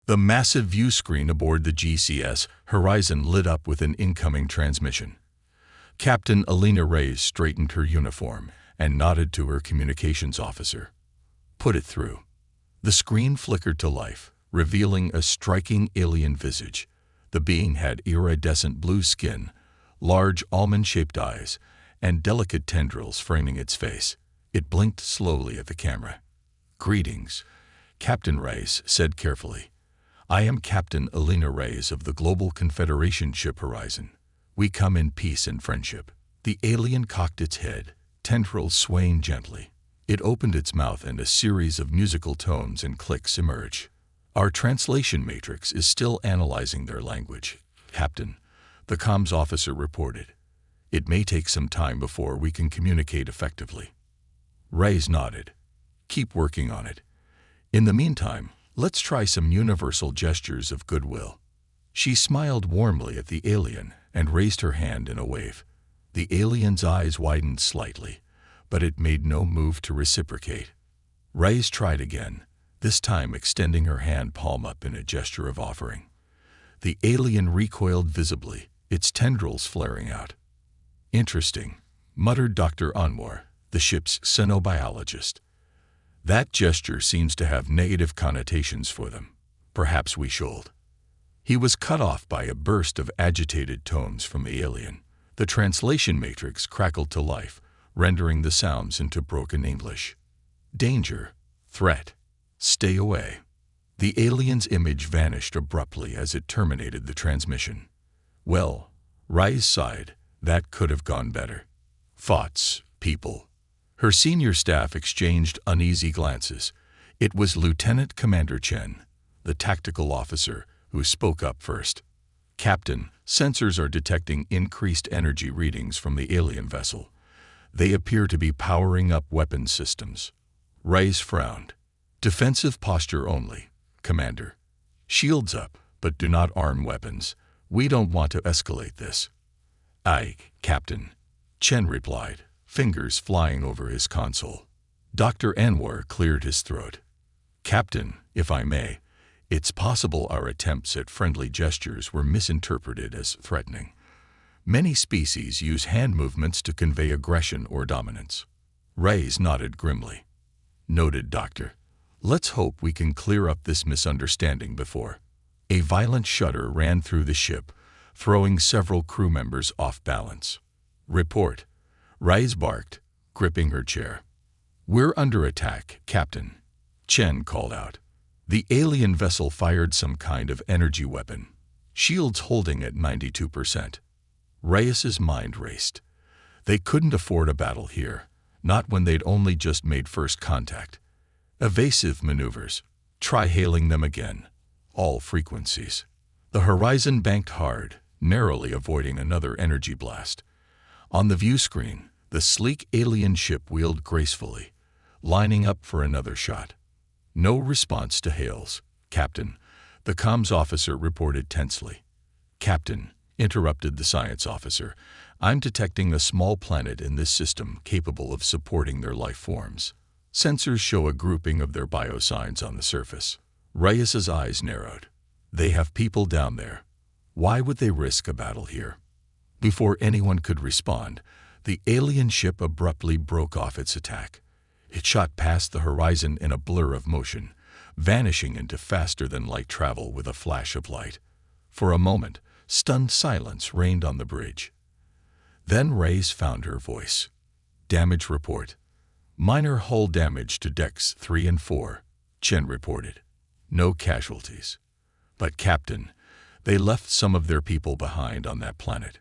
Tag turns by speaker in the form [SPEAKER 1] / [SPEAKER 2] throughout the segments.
[SPEAKER 1] The massive view screen aboard the GCS Horizon lit up with an incoming transmission. Captain Alina Reyes straightened her uniform and nodded to her communications officer. "Put it through." The screen flickered to life, revealing a striking alien visage. The being had iridescent blue skin, large almond-shaped eyes, and delicate tendrils framing its face. It blinked slowly at the camera. "Greetings," Captain Reyes said carefully. "I am Captain Alina Reyes of the Global Confederation ship Horizon. We come in peace and friendship." The alien cocked its head, tendrils swaying gently. It opened its mouth and a series of musical tones and clicks emerged. "Our translation matrix is still analyzing their language, Captain," the comms officer reported. "It may take some time before we can communicate effectively." Reyes nodded. "Keep working on it. In the meantime, let's try some universal gestures of goodwill." She smiled warmly at the alien and raised her hand in a wave. The alien's eyes widened slightly, but it made no move to reciprocate. Reyes tried again, this time extending her hand palm up in a gesture of offering. The alien recoiled visibly, its tendrils flaring out. "Interesting," muttered Dr. Anwar, the ship's xenobiologist. "That gesture seems to have negative connotations for them. Perhaps we should." He was cut off by a burst of agitated tones from the alien. The translation matrix crackled to life, rendering the sounds into broken English. "Danger. Threat. Stay away." The alien's image vanished abruptly as it terminated the transmission. "Well," Reyes sighed, "that could have gone better." "Thoughts, people." Her senior staff exchanged uneasy glances. It was Lieutenant Commander Chen, the tactical officer, who spoke up first. "Captain, sensors are detecting increased energy readings from the alien vessel. They appear to be powering up weapons systems." Reyes frowned. "Defensive posture only, Commander. Shields up, but do not arm weapons. We don't want to escalate this." "Aye, Captain," Chen replied, fingers flying over his console. Dr. Anwar cleared his throat. "Captain, if I may, it's possible our attempts at friendly gestures were misinterpreted as threatening. Many species use hand movements to convey aggression or dominance." Reyes nodded grimly. "Noted, Doctor. Let's hope we can clear up this misunderstanding before." A violent shudder ran through the ship, throwing several crew members off balance. "Report," Reyes barked, gripping her chair. "We're under attack, Captain," Chen called out. The alien vessel fired some kind of energy weapon, shields holding at 92%. Reyes's mind raced. They couldn't afford a battle here, not when they'd only just made first contact. Evasive maneuvers. Try hailing them again. All frequencies. The horizon banked hard, narrowly avoiding another energy blast. On the view screen, the sleek alien ship wheeled gracefully, lining up for another shot. "No response to hails, Captain," the comms officer reported tensely. "Captain," interrupted the science officer, "I'm detecting a small planet in this system capable of supporting their life forms. Sensors show a grouping of their biosigns on the surface." Reyes's eyes narrowed. "They have people down there. Why would they risk a battle here?" Before anyone could respond, the alien ship abruptly broke off its attack. It shot past the horizon in a blur of motion, vanishing into faster-than-light travel with a flash of light. For a moment, stunned silence reigned on the bridge. Then Reyes found her voice. "Damage report. Minor hull damage to decks 3 and 4, Chen reported. "No casualties. But Captain, they left some of their people behind on that planet."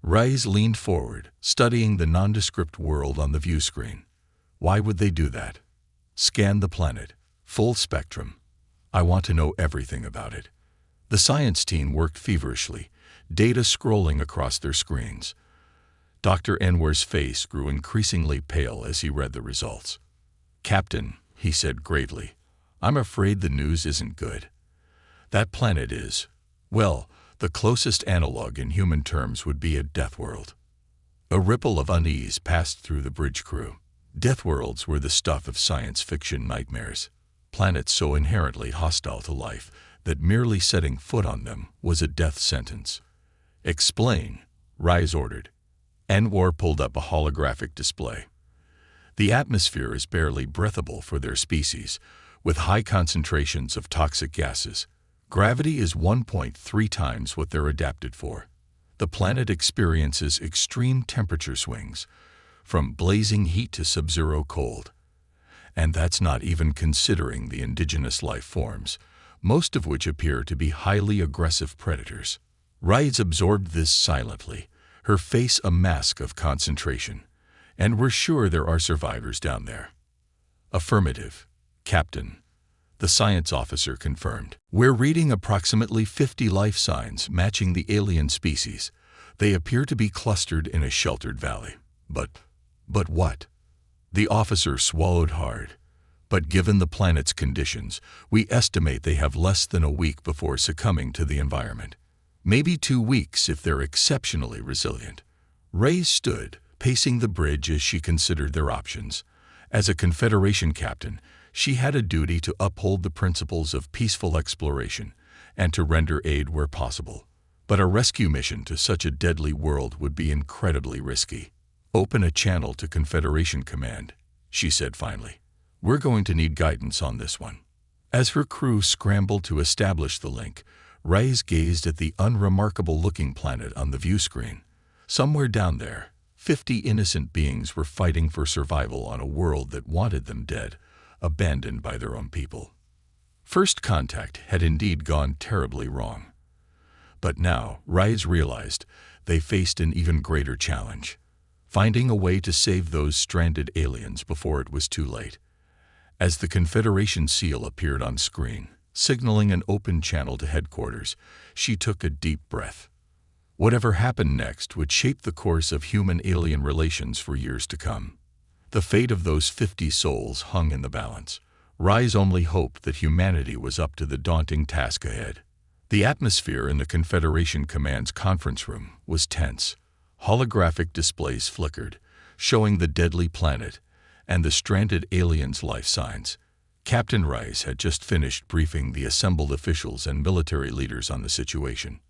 [SPEAKER 1] Reyes leaned forward, studying the nondescript world on the view screen. "Why would they do that?" "Scan the planet. Full spectrum. I want to know everything about it." The science team worked feverishly, data scrolling across their screens. Dr. Anwar's face grew increasingly pale as he read the results. "Captain," he said gravely, "I'm afraid the news isn't good. That planet is, well, the closest analog in human terms would be a Deathworld." A ripple of unease passed through the bridge crew. Deathworlds were the stuff of science fiction nightmares. Planets so inherently hostile to life that merely setting foot on them was a death sentence. "Explain," Rise ordered. War pulled up a holographic display. "The atmosphere is barely breathable for their species, with high concentrations of toxic gases. Gravity is 1.3 times what they're adapted for. The planet experiences extreme temperature swings, from blazing heat to sub-zero cold. And that's not even considering the indigenous life forms, most of which appear to be highly aggressive predators." Rise absorbed this silently, her face a mask of concentration. "And we're sure there are survivors down there." "Affirmative, Captain," the science officer confirmed. "We're reading approximately 50 life signs matching the alien species. They appear to be clustered in a sheltered valley. But what?" The officer swallowed hard. "But given the planet's conditions, we estimate they have less than a week before succumbing to the environment. Maybe 2 weeks if they're exceptionally resilient." Ray stood, pacing the bridge as she considered their options. As a Confederation captain, she had a duty to uphold the principles of peaceful exploration and to render aid where possible. But a rescue mission to such a deadly world would be incredibly risky. "Open a channel to Confederation Command," she said finally. "We're going to need guidance on this one." As her crew scrambled to establish the link, Rise gazed at the unremarkable-looking planet on the view screen. Somewhere down there, 50 innocent beings were fighting for survival on a world that wanted them dead, abandoned by their own people. First contact had indeed gone terribly wrong. But now, Rise realized, they faced an even greater challenge: finding a way to save those stranded aliens before it was too late. As the Confederation seal appeared on screen, signaling an open channel to headquarters, she took a deep breath. Whatever happened next would shape the course of human-alien relations for years to come. The fate of those 50 souls hung in the balance. Rise only hoped that humanity was up to the daunting task ahead. The atmosphere in the Confederation Command's conference room was tense. Holographic displays flickered, showing the deadly planet and the stranded aliens' life signs. Captain Rise had just finished briefing the assembled officials and military leaders on the situation.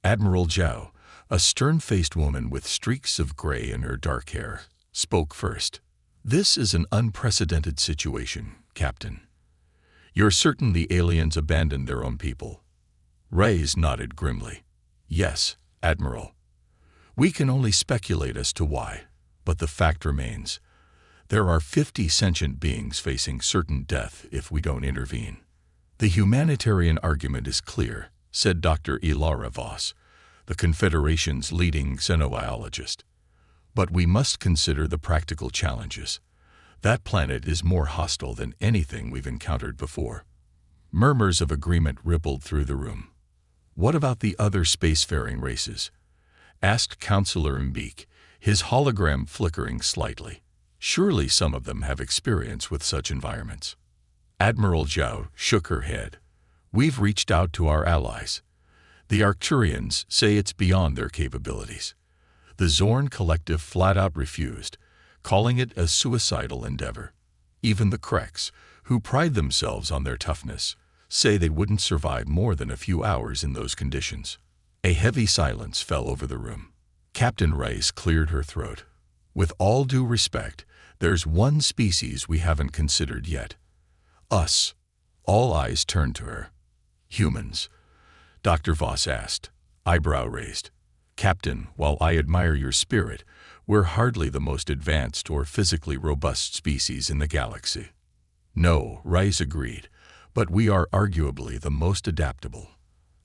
[SPEAKER 1] Admiral Zhao, a stern-faced woman with streaks of gray in her dark hair, spoke first. "This is an unprecedented situation, Captain. You're certain the aliens abandoned their own people?" Rise nodded grimly. "Yes, Admiral. We can only speculate as to why, but the fact remains. There are 50 sentient beings facing certain death if we don't intervene." "The humanitarian argument is clear," said Dr. Ilara Voss, the Confederation's leading xenobiologist. "But we must consider the practical challenges. That planet is more hostile than anything we've encountered before." Murmurs of agreement rippled through the room. "What about the other spacefaring races?" asked Counselor Mbeek, his hologram flickering slightly. "Surely some of them have experience with such environments." Admiral Zhao shook her head. "We've reached out to our allies. The Arcturians say it's beyond their capabilities. The Zorn Collective flat-out refused, calling it a suicidal endeavor. Even the Kreks, who pride themselves on their toughness, say they wouldn't survive more than a few hours in those conditions." A heavy silence fell over the room. Captain Rice cleared her throat. "With all due respect, there's one species we haven't considered yet. Us." All eyes turned to her. "Humans?" Dr. Voss asked, eyebrow raised. "Captain, while I admire your spirit, we're hardly the most advanced or physically robust species in the galaxy." "No," Rice agreed, "but we are arguably the most adaptable.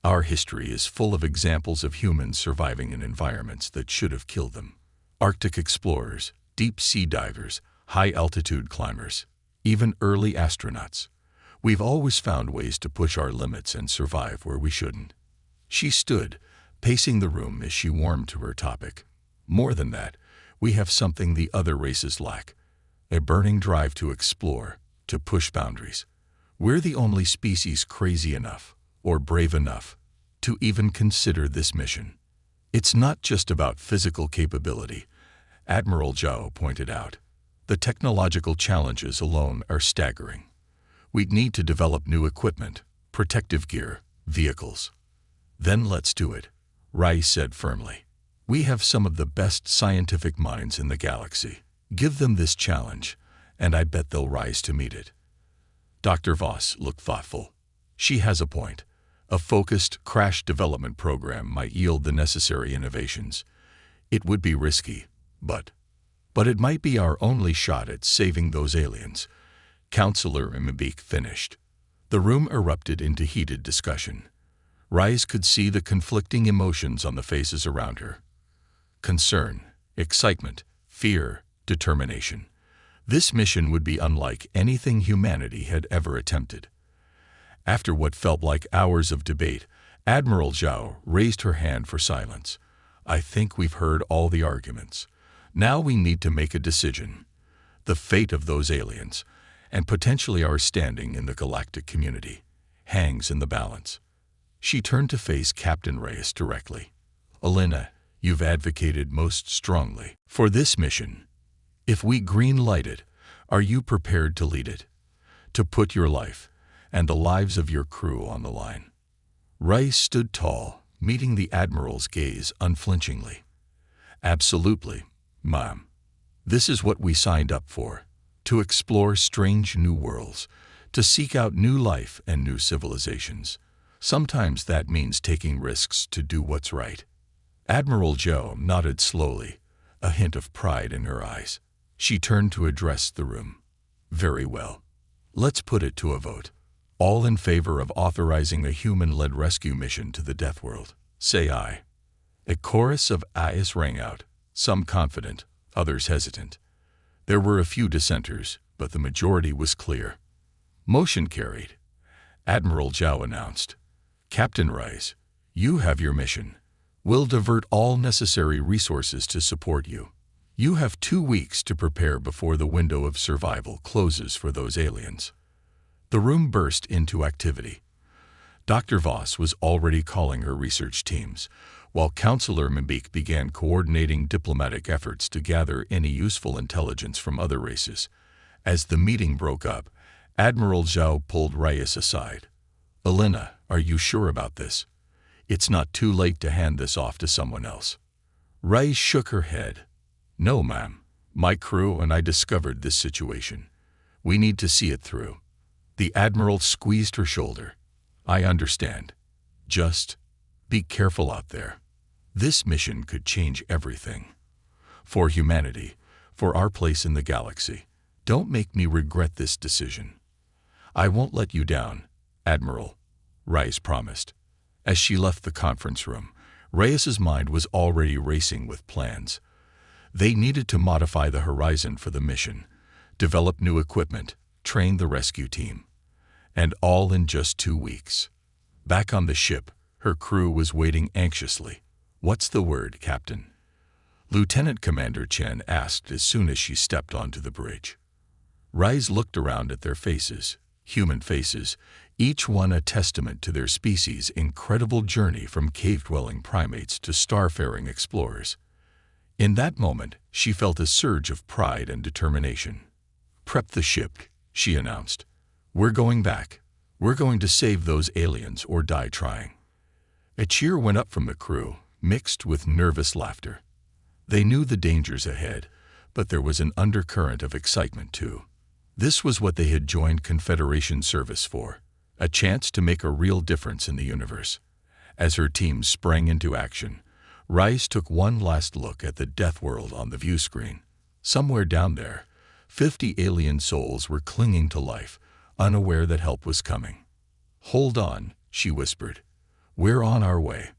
[SPEAKER 1] Our history is full of examples of humans surviving in environments that should have killed them. Arctic explorers, deep-sea divers, high-altitude climbers, even early astronauts. We've always found ways to push our limits and survive where we shouldn't." She stood, pacing the room as she warmed to her topic. "More than that, we have something the other races lack: a burning drive to explore, to push boundaries. We're the only species crazy enough, or brave enough, to even consider this mission. It's not just about physical capability," Admiral Zhao pointed out. "The technological challenges alone are staggering. We'd need to develop new equipment, protective gear, Vehicles. Then let's do it, Rice said firmly. We have some of the best scientific minds in the galaxy. Give them this challenge, and I bet they'll rise to meet it. Dr. Voss looked thoughtful. She has a point. A focused crash development program might yield the necessary innovations. It would be risky, but it might be our only shot at saving those aliens. Counselor Mbik finished. The room erupted into heated discussion. Rice could see the conflicting emotions on the faces around her. Concern, excitement, fear, determination. This mission would be unlike anything humanity had ever attempted. After what felt like hours of debate, Admiral Zhao raised her hand for silence. I think we've heard all the arguments. Now we need to make a decision. The fate of those aliens, and potentially our standing in the galactic community, hangs in the balance. She turned to face Captain Reyes directly. Elena, you've advocated most strongly for this mission. If we green-light it, are you prepared to lead it? To put your life and the lives of your crew on the line? Rice stood tall, meeting the Admiral's gaze unflinchingly. Absolutely, Ma'am. This is what we signed up for. To explore strange new worlds, to seek out new life and new civilizations. Sometimes that means taking risks to do what's right. Admiral Zhao nodded slowly, a hint of pride in her eyes. She turned to address the room. Very well. Let's put it to a vote. All in favor of authorizing a human-led rescue mission to the Deathworld, say aye. A chorus of ayes rang out, some confident, others hesitant. There were a few dissenters, but the majority was clear. Motion carried. Admiral Zhao announced, Captain Rice, you have your mission. We'll divert all necessary resources to support you. You have 2 weeks to prepare before the window of survival closes for those aliens. The room burst into activity. Dr. Voss was already calling her research teams, while Counselor Mbik began coordinating diplomatic efforts to gather any useful intelligence from other races. As the meeting broke up, Admiral Zhao pulled Reyes aside. Elena, are you sure about this? It's not too late to hand this off to someone else. Reyes shook her head. No, ma'am. My crew and I discovered this situation. We need to see it through. The Admiral squeezed her shoulder. I understand. Just be careful out there. This mission could change everything. For humanity, for our place in the galaxy. Don't make me regret this decision. I won't let you down, Admiral, Rice promised. As she left the conference room, Reyes's mind was already racing with plans. They needed to modify the horizon for the mission, develop new equipment, train the rescue team. And all in just 2 weeks. Back on the ship, her crew was waiting anxiously. What's the word, Captain? Lieutenant Commander Chen asked as soon as she stepped onto the bridge. Rice looked around at their faces, human faces, each one a testament to their species' incredible journey from cave-dwelling primates to starfaring explorers. In that moment, she felt a surge of pride and determination. Prep the ship, she announced. We're going back. We're going to save those aliens or die trying. A cheer went up from the crew, mixed with nervous laughter. They knew the dangers ahead, but there was an undercurrent of excitement too. This was what they had joined Confederation service for, a chance to make a real difference in the universe. As her team sprang into action, Rice took one last look at the Deathworld on the view screen. Somewhere down there, 50 alien souls were clinging to life, unaware that help was coming. Hold on, she whispered. We're on our way.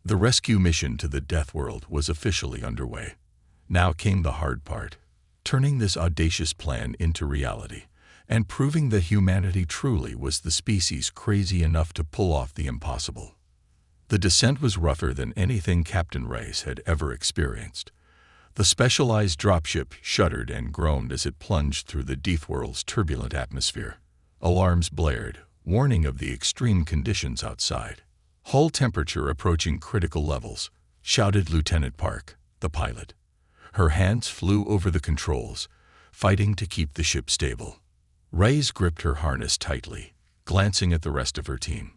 [SPEAKER 1] The rescue mission to the Deathworld was officially underway. Now came the hard part, turning this audacious plan into reality, and proving that humanity truly was the species crazy enough to pull off the impossible. The descent was rougher than anything Captain Reyes had ever experienced. The specialized dropship shuddered and groaned as it plunged through the Deathworld's turbulent atmosphere. Alarms blared, warning of the extreme conditions outside. Hull temperature approaching critical levels, shouted Lieutenant Park, the pilot. Her hands flew over the controls, fighting to keep the ship stable. Reyes gripped her harness tightly, glancing at the rest of her team.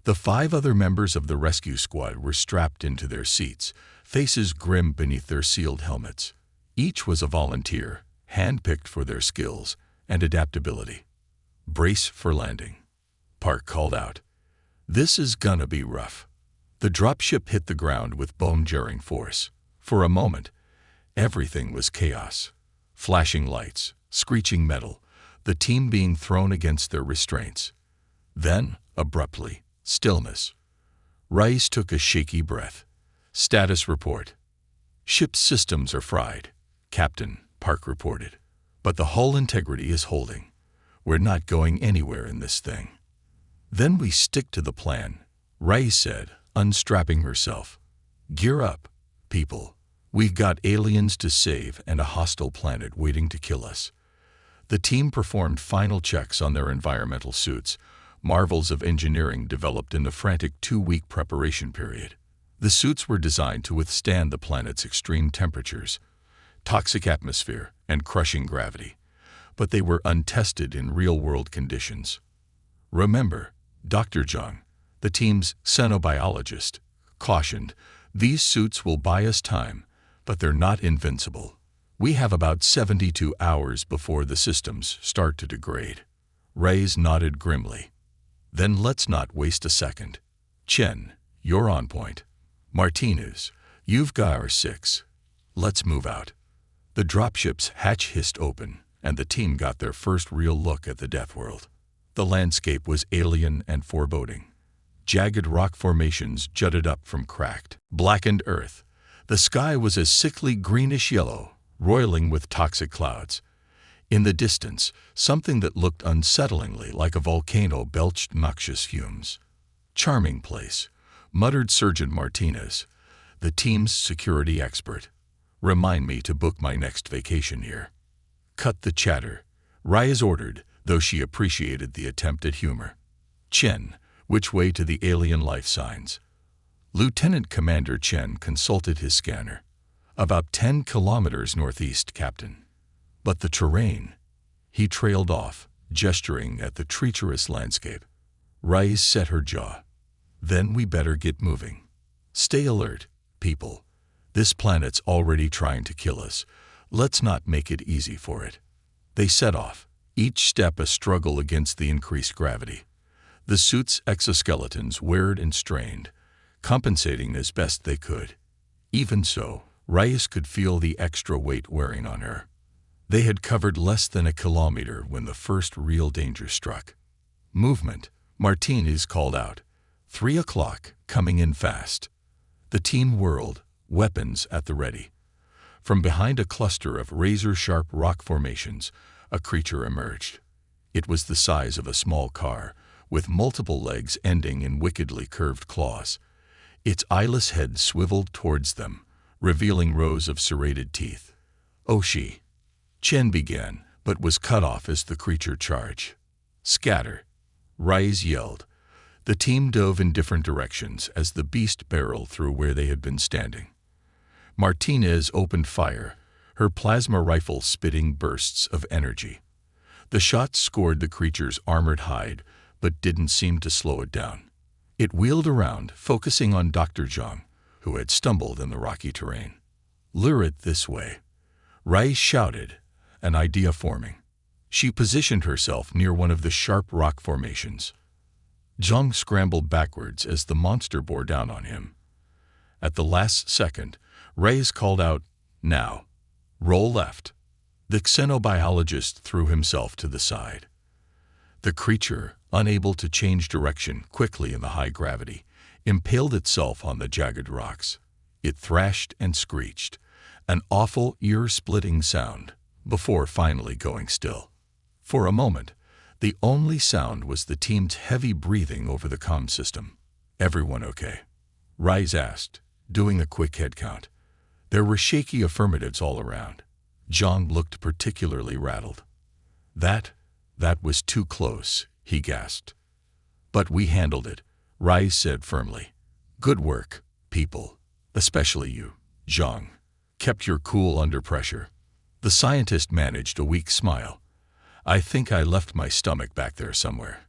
[SPEAKER 1] The 5 other members of the rescue squad were strapped into their seats, faces grim beneath their sealed helmets. Each was a volunteer, handpicked for their skills and adaptability. "Brace for landing," Park called out. "This is gonna be rough." The dropship hit the ground with bone-jarring force. For a moment, everything was chaos. Flashing lights, screeching metal, the team being thrown against their restraints. Then, abruptly, stillness. Rice took a shaky breath. "Status report. Ship's systems are fried," Captain Park reported. "But the hull integrity is holding. We're not going anywhere in this thing." "Then we stick to the plan," Rice said, unstrapping herself. "Gear up, people. We've got aliens to save and a hostile planet waiting to kill us." The team performed final checks on their environmental suits, marvels of engineering developed in the frantic 2-week preparation period. The suits were designed to withstand the planet's extreme temperatures, toxic atmosphere, and crushing gravity, but they were untested in real-world conditions. "Remember," Dr. Zhang, the team's xenobiologist, cautioned, "these suits will buy us time, but they're not invincible. We have about 72 hours before the systems start to degrade." Reyes nodded grimly. "Then let's not waste a second. Chen, you're on point. Martinez, you've got our 6. Let's move out." The dropship's hatch hissed open, and the team got their first real look at the Deathworld. The landscape was alien and foreboding. Jagged rock formations jutted up from cracked, blackened earth. The sky was a sickly greenish-yellow, roiling with toxic clouds. In the distance, something that looked unsettlingly like a volcano belched noxious fumes. "Charming place," muttered Sergeant Martinez, the team's security expert. "Remind me to book my next vacation here." "Cut the chatter," Reyes ordered, though she appreciated the attempt at humor. "Chen, which way to the alien life signs?" Lieutenant Commander Chen consulted his scanner. "About 10 kilometers northeast, Captain." "But the terrain." He trailed off, gesturing at the treacherous landscape. Reyes set her jaw. "Then we better get moving. Stay alert, people. This planet's already trying to kill us. Let's not make it easy for it." They set off, each step a struggle against the increased gravity. The suit's exoskeletons weared and strained, compensating as best they could. Even so, Reyes could feel the extra weight wearing on her. They had covered less than a kilometer when the first real danger struck. "Movement," Martinez called out. 3 o'clock, coming in fast." The team whirled, weapons at the ready. From behind a cluster of razor-sharp rock formations, a creature emerged. It was the size of a small car, with multiple legs ending in wickedly curved claws. Its eyeless head swiveled towards them, revealing rows of serrated teeth. "Oshi!" Chen began, but was cut off as the creature charged. "Scatter!" Reyes yelled. The team dove in different directions as the beast barreled through where they had been standing. Martinez opened fire, her plasma rifle spitting bursts of energy. The shots scored the creature's armored hide, but didn't seem to slow it down. It wheeled around, focusing on Dr. Zhang, who had stumbled in the rocky terrain. "Lure it this way," Reyes shouted, an idea forming. She positioned herself near one of the sharp rock formations. Zhang scrambled backwards as the monster bore down on him. At the last second, Reyes called out, "Now, roll left." The xenobiologist threw himself to the side. The creature, unable to change direction quickly in the high gravity, impaled itself on the jagged rocks. It thrashed and screeched, an awful, ear-splitting sound, before finally going still. For a moment, the only sound was the team's heavy breathing over the comm system. "Everyone okay?" Reyes asked, doing a quick head count. There were shaky affirmatives all around. Zhang looked particularly rattled. That was too close," he gasped. "But we handled it," Reyes said firmly. "Good work, people. Especially you, Zhang. Kept your cool under pressure." The scientist managed a weak smile. "I think I left my stomach back there somewhere.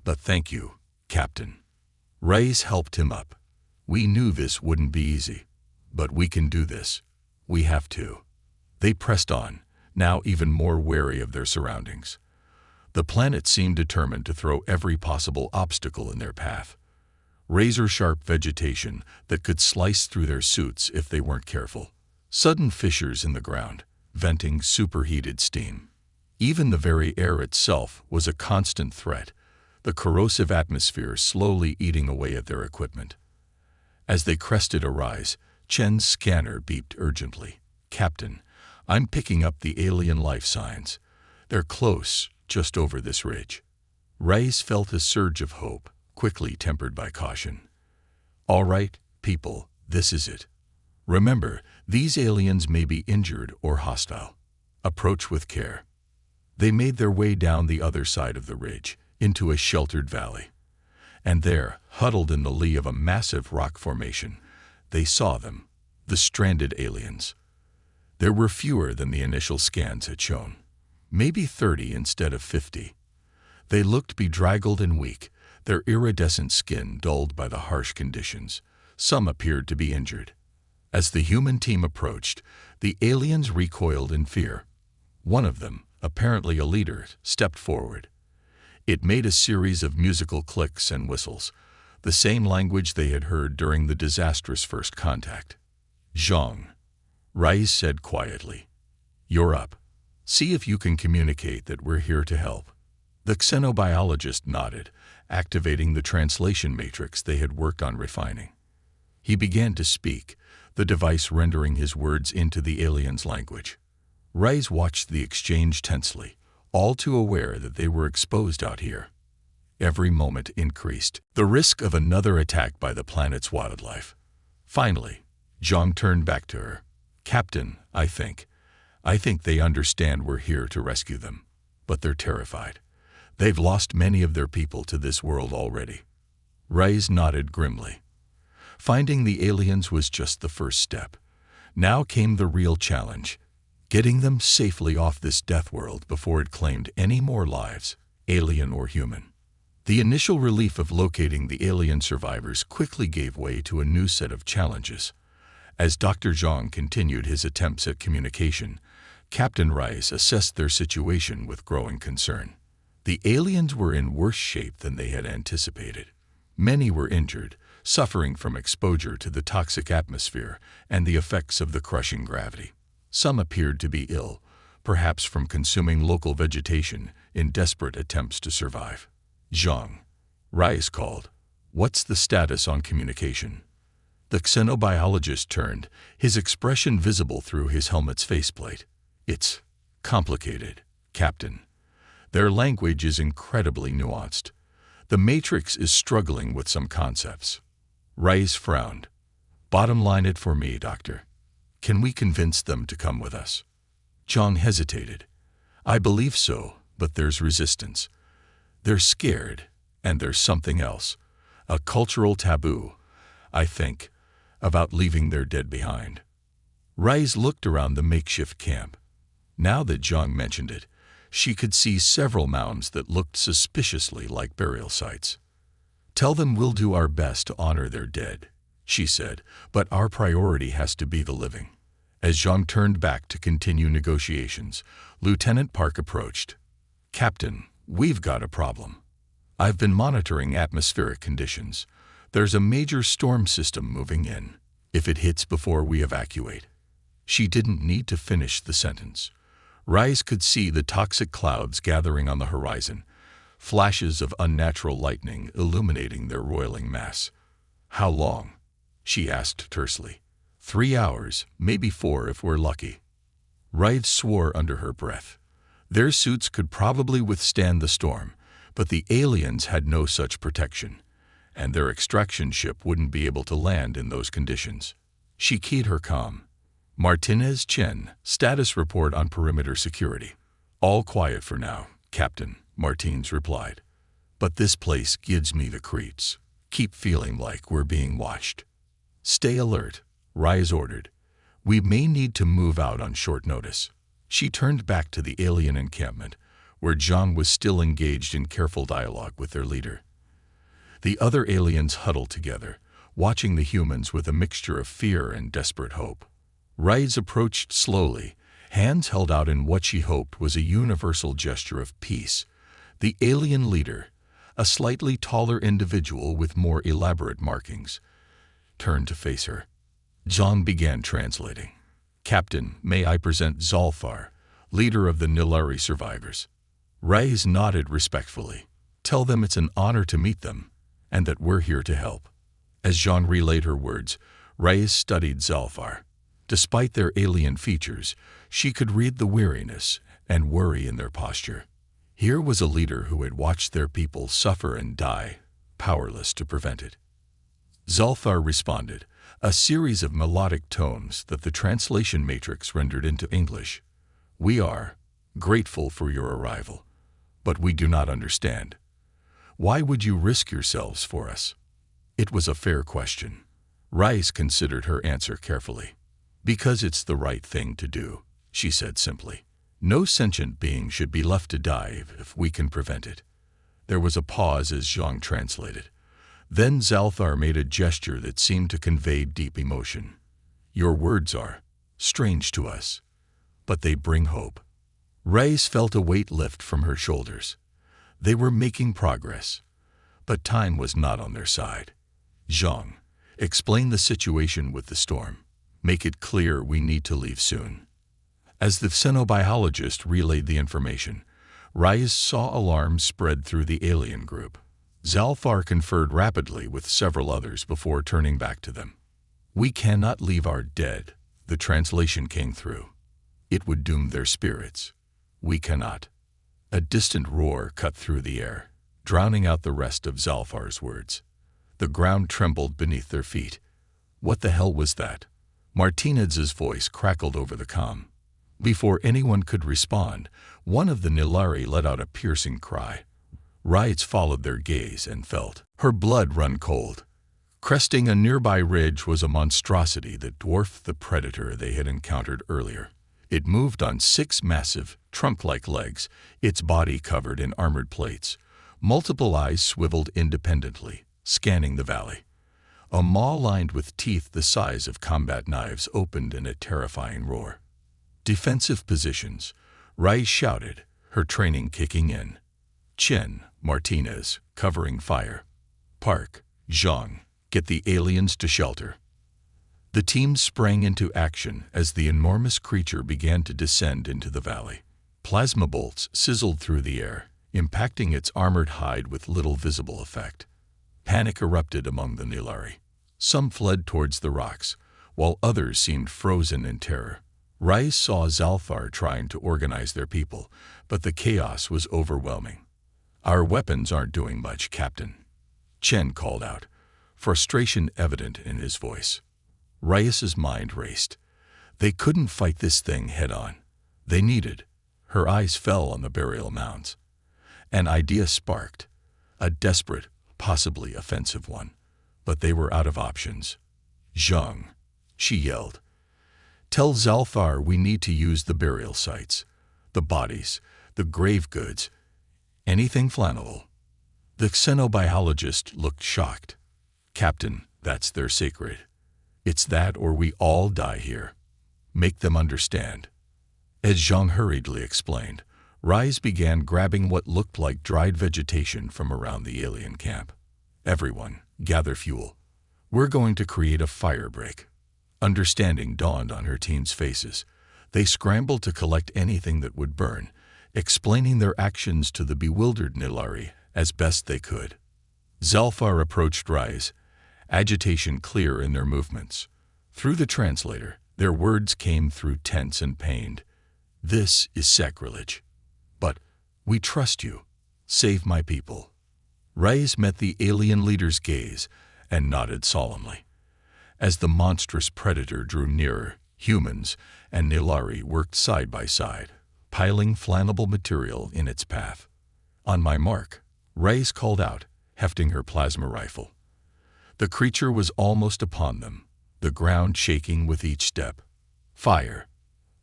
[SPEAKER 1] But thank you, Captain." Reyes helped him up. We knew this wouldn't be easy, but we can do this. We have to. They pressed on, now even more wary of their surroundings. The planet seemed determined to throw every possible obstacle in their path. Razor-sharp vegetation that could slice through their suits if they weren't careful. Sudden fissures in the ground, venting superheated steam. Even the very air itself was a constant threat, the corrosive atmosphere slowly eating away at their equipment. As they crested a rise, Chen's scanner beeped urgently. "Captain, I'm picking up the alien life signs. They're close, just over this ridge." Reyes felt a surge of hope, quickly tempered by caution. "All right, people, this is it. Remember, these aliens may be injured or hostile. Approach with care." They made their way down the other side of the ridge, into a sheltered valley. And there, huddled in the lee of a massive rock formation, they saw them, the stranded aliens. There were fewer than the initial scans had shown. Maybe 30 instead of 50. They looked bedraggled and weak, their iridescent skin dulled by the harsh conditions. Some appeared to be injured. As the human team approached, the aliens recoiled in fear. One of them, apparently a leader, stepped forward. It made a series of musical clicks and whistles, the same language they had heard during the disastrous first contact. "Zhang," Reyes said quietly, "you're up. See if you can communicate that we're here to help." The xenobiologist nodded, activating the translation matrix they had worked on refining. He began to speak, the device rendering his words into the alien's language. Reyes watched the exchange tensely, all too aware that they were exposed out here. Every moment increased the risk of another attack by the planet's wildlife. Finally, Zhang turned back to her. "Captain, I think they understand we're here to rescue them, but they're terrified. They've lost many of their people to this world already." Reyes nodded grimly. Finding the aliens was just the first step. Now came the real challenge, getting them safely off this death world before it claimed any more lives, alien or human. The initial relief of locating the alien survivors quickly gave way to a new set of challenges. As Dr. Zhang continued his attempts at communication, Captain Reyes assessed their situation with growing concern. The aliens were in worse shape than they had anticipated. Many were injured, suffering from exposure to the toxic atmosphere and the effects of the crushing gravity. Some appeared to be ill, perhaps from consuming local vegetation in desperate attempts to survive. "Zhang," Reyes called, "what's the status on communication?" The xenobiologist turned, his expression visible through his helmet's faceplate. "It's complicated, Captain. Their language is incredibly nuanced. The Matrix is struggling with some concepts." Reyes frowned. "Bottom line it for me, Doctor. Can we convince them to come with us?" Zhang hesitated. "I believe so, but there's resistance. They're scared, and there's something else. A cultural taboo, I think, about leaving their dead behind." Reyes looked around the makeshift camp. Now that Zhang mentioned it, she could see several mounds that looked suspiciously like burial sites. "Tell them we'll do our best to honor their dead," she said, "but our priority has to be the living." As Zhang turned back to continue negotiations, Lieutenant Park approached. "Captain, we've got a problem. I've been monitoring atmospheric conditions. There's a major storm system moving in. If it hits before we evacuate." She didn't need to finish the sentence. Reyes could see the toxic clouds gathering on the horizon, flashes of unnatural lightning illuminating their roiling mass. "How long?" she asked tersely. 3 hours, maybe 4 if we're lucky." Reyes swore under her breath. Their suits could probably withstand the storm, but the aliens had no such protection, and their extraction ship wouldn't be able to land in those conditions. She keyed her comm. "Martinez Chen, status report on perimeter security." "All quiet for now, Captain," Martins replied. "But this place gives me the creeps. Keep feeling like we're being watched." "Stay alert," Reyes ordered. "We may need to move out on short notice." She turned back to the alien encampment, where Zhang was still engaged in careful dialogue with their leader. The other aliens huddled together, watching the humans with a mixture of fear and desperate hope. Rise approached slowly, hands held out in what she hoped was a universal gesture of peace. The alien leader, a slightly taller individual with more elaborate markings, turned to face her. Zhang began translating. "Captain, may I present Zalfar, leader of the Nilari survivors." Rise nodded respectfully. "Tell them it's an honor to meet them, and that we're here to help." As Zhang relayed her words, Rise studied Zalfar. Despite their alien features, she could read the weariness and worry in their posture. Here was a leader who had watched their people suffer and die, powerless to prevent it. Zalfar responded, a series of melodic tones that the translation matrix rendered into English. "We are grateful for your arrival, but we do not understand. Why would you risk yourselves for us?" It was a fair question. Rice considered her answer carefully. "Because it's the right thing to do," she said simply. "No sentient being should be left to die if we can prevent it." There was a pause as Zhang translated. Then Zalfar made a gesture that seemed to convey deep emotion. "Your words are strange to us, but they bring hope." Reyes felt a weight lift from her shoulders. They were making progress, but time was not on their side. "Zhang, explain the situation with the storm. Make it clear we need to leave soon." As the xenobiologist relayed the information, Reyes saw alarms spread through the alien group. Zalfar conferred rapidly with several others before turning back to them. "We cannot leave our dead," the translation came through. "It would doom their spirits. We cannot." A distant roar cut through the air, drowning out the rest of Zalfar's words. The ground trembled beneath their feet. "What the hell was that?" Martinez's voice crackled over the comm. Before anyone could respond, one of the Nilari let out a piercing cry. Riots followed their gaze and felt her blood run cold. Cresting a nearby ridge was a monstrosity that dwarfed the predator they had encountered earlier. It moved on 6 massive, trunk-like legs, its body covered in armored plates. Multiple eyes swiveled independently, scanning the valley. A maw lined with teeth the size of combat knives opened in a terrifying roar. "Defensive positions," Rice shouted, her training kicking in. Chen, Martinez, covering fire. Park, Zhang, get the aliens to shelter. The team sprang into action as the enormous creature began to descend into the valley. Plasma bolts sizzled through the air, impacting its armored hide with little visible effect. Panic erupted among the Nilari. Some fled towards the rocks, while others seemed frozen in terror. Rice saw Zalfar trying to organize their people, but the chaos was overwhelming. "Our weapons aren't doing much, Captain," Chen called out, frustration evident in his voice. Rice's mind raced. They couldn't fight this thing head-on. They needed. Her eyes fell on the burial mounds. An idea sparked, a desperate, possibly offensive one. But they were out of options. "Zhang," she yelled, "tell Zalfar we need to use the burial sites, the bodies, the grave goods, anything flammable." The xenobiologist looked shocked. "Captain, that's their sacred. It's that or we all die here. Make them understand." As Zhang hurriedly explained, Rise began grabbing what looked like dried vegetation from around the alien camp. "Everyone, gather fuel. We're going to create a fire break." Understanding dawned on her team's faces. They scrambled to collect anything that would burn, explaining their actions to the bewildered Nilari as best they could. Zalfar approached Rise, agitation clear in their movements. Through the translator, their words came through tense and pained. "This is sacrilege. But we trust you. Save my people." Rise met the alien leader's gaze and nodded solemnly. As the monstrous predator drew nearer, humans and Nilari worked side by side, piling flammable material in its path. "On my mark," Rise called out, hefting her plasma rifle. The creature was almost upon them, the ground shaking with each step. "Fire!"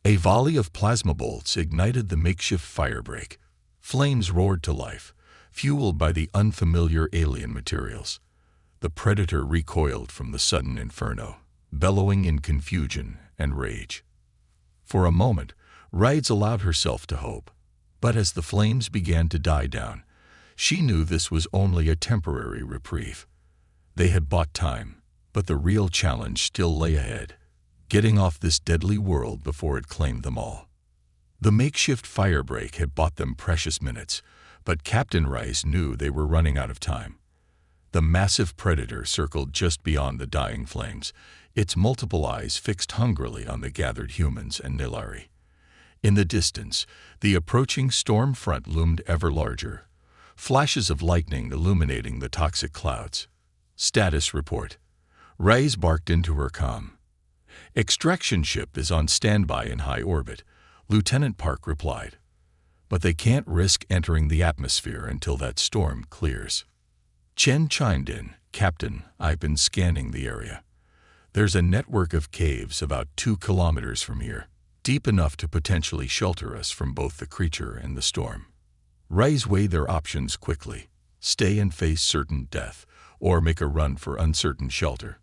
[SPEAKER 1] A volley of plasma bolts ignited the makeshift fire break. Flames roared to life, fueled by the unfamiliar alien materials. The predator recoiled from the sudden inferno, bellowing in confusion and rage. For a moment, Raiz allowed herself to hope, but as the flames began to die down, she knew this was only a temporary reprieve. They had bought time, but the real challenge still lay ahead, getting off this deadly world before it claimed them all. The makeshift firebreak had bought them precious minutes, but Captain Raiz knew they were running out of time. The massive predator circled just beyond the dying flames, its multiple eyes fixed hungrily on the gathered humans and Nilari. In the distance, the approaching storm front loomed ever larger, flashes of lightning illuminating the toxic clouds. Status report. Raiz barked into her comm. Extraction ship is on standby in high orbit, Lieutenant Park replied. But they can't risk entering the atmosphere until that storm clears. Chen chimed in, Captain, I've been scanning the area. There's a network of caves about 2 kilometers from here, deep enough to potentially shelter us from both the creature and the storm. Raiz weighed their options quickly, stay and face certain death, or make a run for uncertain shelter.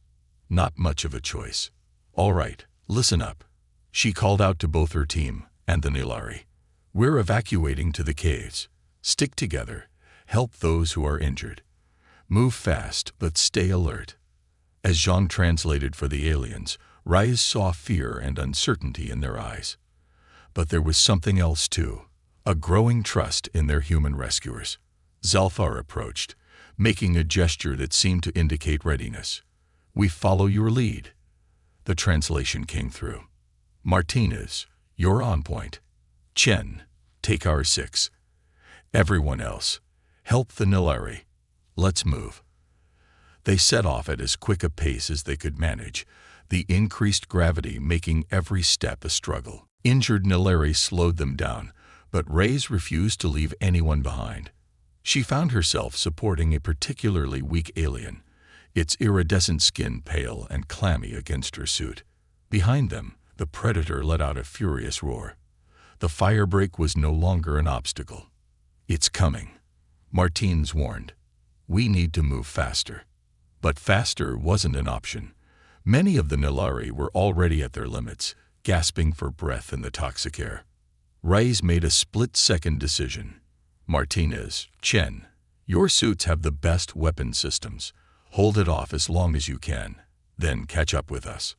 [SPEAKER 1] Not much of a choice. All right, listen up. She called out to both her team and the Nilari. We're evacuating to the caves. Stick together. Help those who are injured. Move fast, but stay alert. As Jean translated for the aliens, Raiz saw fear and uncertainty in their eyes. But there was something else too, a growing trust in their human rescuers. Zalfar approached, making a gesture that seemed to indicate readiness. We follow your lead. The translation came through. Martinez, you're on point. Chen, take our 6. Everyone else, help the Nilari. Let's move. They set off at as quick a pace as they could manage, the increased gravity making every step a struggle. Injured Nilari slowed them down, but Raiz refused to leave anyone behind. She found herself supporting a particularly weak alien, its iridescent skin pale and clammy against her suit. Behind them, the predator let out a furious roar. The firebreak was no longer an obstacle. It's coming, Martins warned. We need to move faster. But faster wasn't an option. Many of the Nilari were already at their limits, gasping for breath in the toxic air. Raiz made a split-second decision. Martinez, Chen, your suits have the best weapon systems. Hold it off as long as you can, then catch up with us.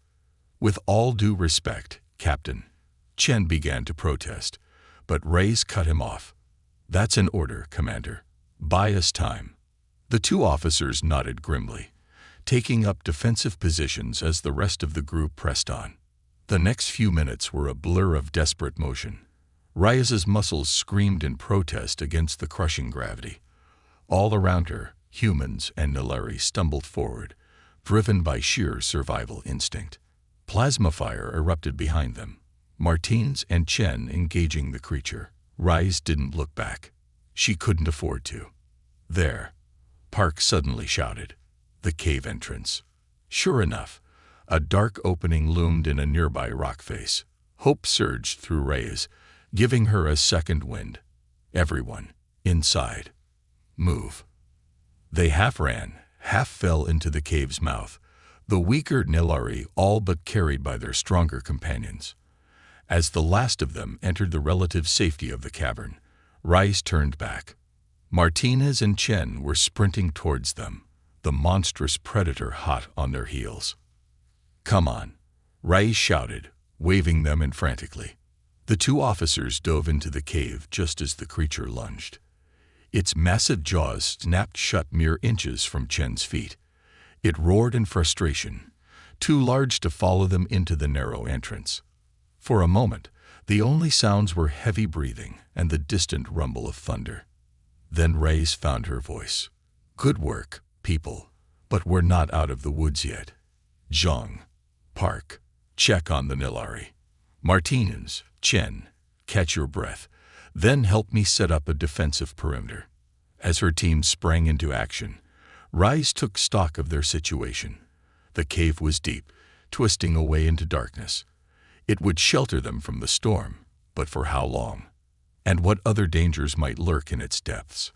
[SPEAKER 1] With all due respect, Captain, Chen began to protest, but Raiz cut him off. That's an order, Commander. Buy us time. The 2 officers nodded grimly, taking up defensive positions as the rest of the group pressed on. The next few minutes were a blur of desperate motion. Raiz's muscles screamed in protest against the crushing gravity. All around her, humans and Nilari stumbled forward, driven by sheer survival instinct. Plasma fire erupted behind them, Martins and Chen engaging the creature. Raiz didn't look back. She couldn't afford to. There, Park suddenly shouted. The cave entrance. Sure enough, a dark opening loomed in a nearby rock face. Hope surged through Raiz, giving her a second wind. Everyone, inside. Move. They half ran, half fell into the cave's mouth, the weaker Nilari all but carried by their stronger companions. As the last of them entered the relative safety of the cavern, Raiz turned back. Martinez and Chen were sprinting towards them, the monstrous predator hot on their heels. Come on, Raiz shouted, waving them in frantically. The 2 officers dove into the cave just as the creature lunged. Its massive jaws snapped shut mere inches from Chen's feet. It roared in frustration, too large to follow them into the narrow entrance. For a moment, the only sounds were heavy breathing and the distant rumble of thunder. Then Raiz found her voice. Good work, people, but we're not out of the woods yet. Zhang, Park, check on the Nilari. Martinez, Chen, catch your breath, then help me set up a defensive perimeter. As her team sprang into action, Raiz took stock of their situation. The cave was deep, twisting away into darkness. It would shelter them from the storm, but for how long? And what other dangers might lurk in its depths?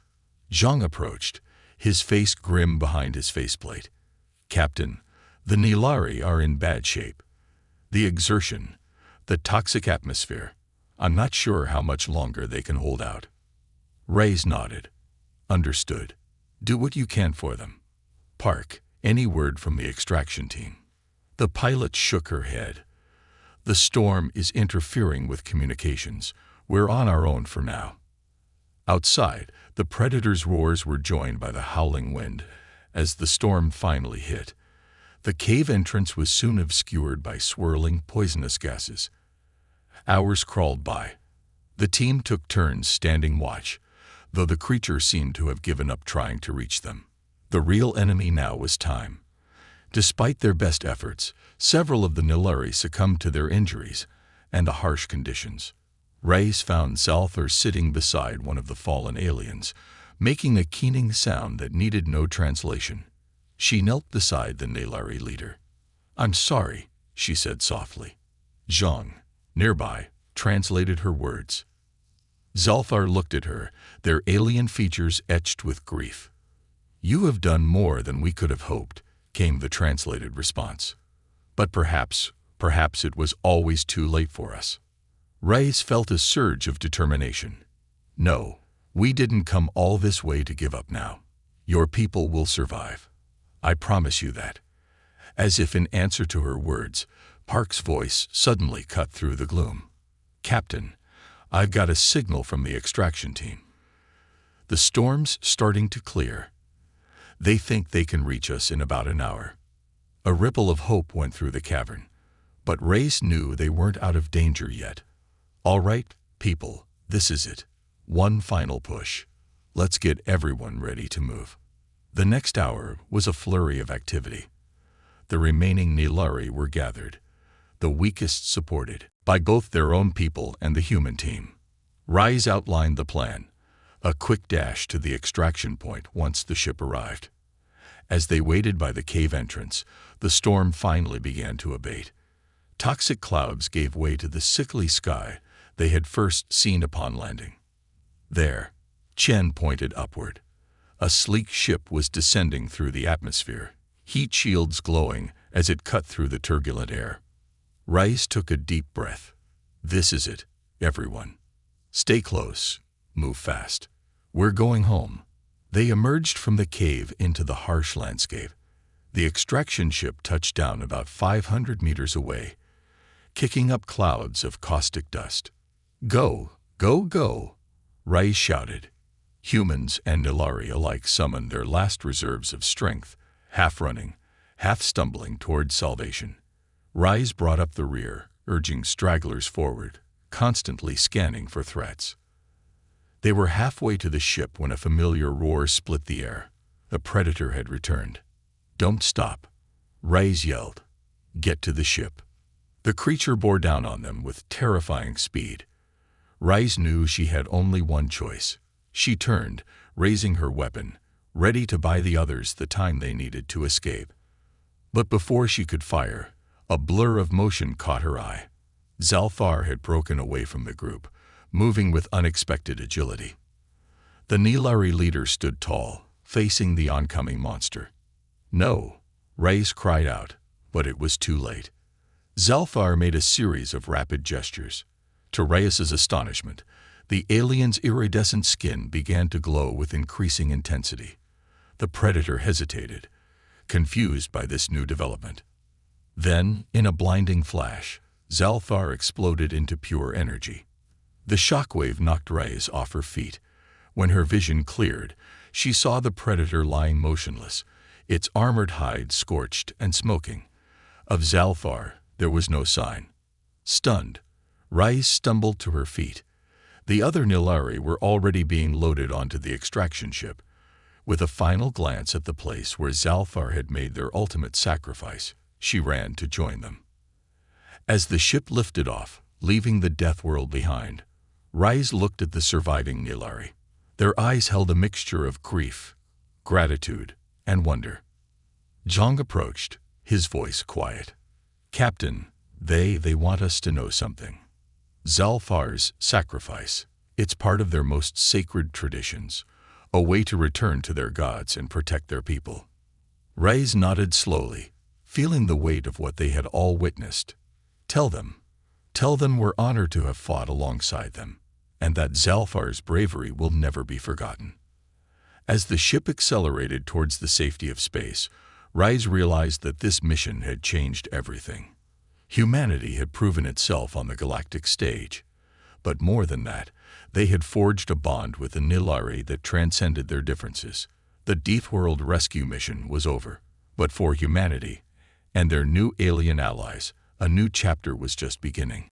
[SPEAKER 1] Zhang approached, his face grim behind his faceplate. "Captain, the Nilari are in bad shape. The exertion, the toxic atmosphere, I'm not sure how much longer they can hold out." Reyes nodded. "Understood. Do what you can for them. Park, any word from the extraction team?" The pilot shook her head. "The storm is interfering with communications. We're on our own for now." Outside, the Predator's roars were joined by the howling wind as the storm finally hit. The cave entrance was soon obscured by swirling, poisonous gases. Hours crawled by. The team took turns standing watch, though the creature seemed to have given up trying to reach them. The real enemy now was time. Despite their best efforts, several of the Nilari succumbed to their injuries and the harsh conditions. Reyes found Zalthar sitting beside one of the fallen aliens, making a keening sound that needed no translation. She knelt beside the Nilari leader. "I'm sorry," she said softly. Zhang, nearby, translated her words. Zalthar looked at her, their alien features etched with grief. "You have done more than we could have hoped," came the translated response. "But perhaps it was always too late for us." Reyes felt a surge of determination. "No, we didn't come all this way to give up now. Your people will survive. I promise you that." As if in answer to her words, Park's voice suddenly cut through the gloom. "Captain, I've got a signal from the extraction team. The storm's starting to clear. They think they can reach us in about an hour." A ripple of hope went through the cavern, but Reyes knew they weren't out of danger yet. "All right, people, this is it. One final push. Let's get everyone ready to move." The next hour was a flurry of activity. The remaining Nilari were gathered, the weakest supported by both their own people and the human team. Reyes outlined the plan, a quick dash to the extraction point once the ship arrived. As they waited by the cave entrance, the storm finally began to abate. Toxic clouds gave way to the sickly sky they had first seen upon landing. There, Chen pointed upward. A sleek ship was descending through the atmosphere, heat shields glowing as it cut through the turbulent air. Reyes took a deep breath. "This is it, everyone. Stay close, move fast. We're going home." They emerged from the cave into the harsh landscape. The extraction ship touched down about 500 meters away, kicking up clouds of caustic dust. "Go, go, go," Reyes shouted. Humans and Nilari alike summoned their last reserves of strength, half running, half stumbling toward salvation. Reyes brought up the rear, urging stragglers forward, constantly scanning for threats. They were halfway to the ship when a familiar roar split the air. A predator had returned. "Don't stop," Reyes yelled. "Get to the ship." The creature bore down on them with terrifying speed. Reyes knew she had only one choice. She turned, raising her weapon, ready to buy the others the time they needed to escape. But before she could fire, a blur of motion caught her eye. Zalthar had broken away from the group, moving with unexpected agility. The Nilari leader stood tall, facing the oncoming monster. "No," Reyes cried out, but it was too late. Zalthar made a series of rapid gestures. To Reyes's astonishment, the alien's iridescent skin began to glow with increasing intensity. The predator hesitated, confused by this new development. Then, in a blinding flash, Zalthar exploded into pure energy. The shockwave knocked Reyes off her feet. When her vision cleared, she saw the predator lying motionless, its armored hide scorched and smoking. Of Zalthar, there was no sign. Stunned, Reyes stumbled to her feet. The other Nilari were already being loaded onto the extraction ship. With a final glance at the place where Zalthar had made their ultimate sacrifice, she ran to join them. As the ship lifted off, leaving the Deathworld behind, Reyes looked at the surviving Nilari. Their eyes held a mixture of grief, gratitude, and wonder. Zhang approached, his voice quiet. "Captain, they want us to know something. Zalthar's sacrifice, it's part of their most sacred traditions. a way to return to their gods and protect their people. Reyes nodded slowly, feeling the weight of what they had all witnessed. Tell them we're honored to have fought alongside them, and that Zalfar's bravery will never be forgotten. As the ship accelerated towards the safety of space, Reyes realized that this mission had changed everything. Humanity had proven itself on the galactic stage, but more than that, they had forged a bond with the Nilari that transcended their differences. The Deathworld rescue mission was over, but for humanity and their new alien allies, a new chapter was just beginning.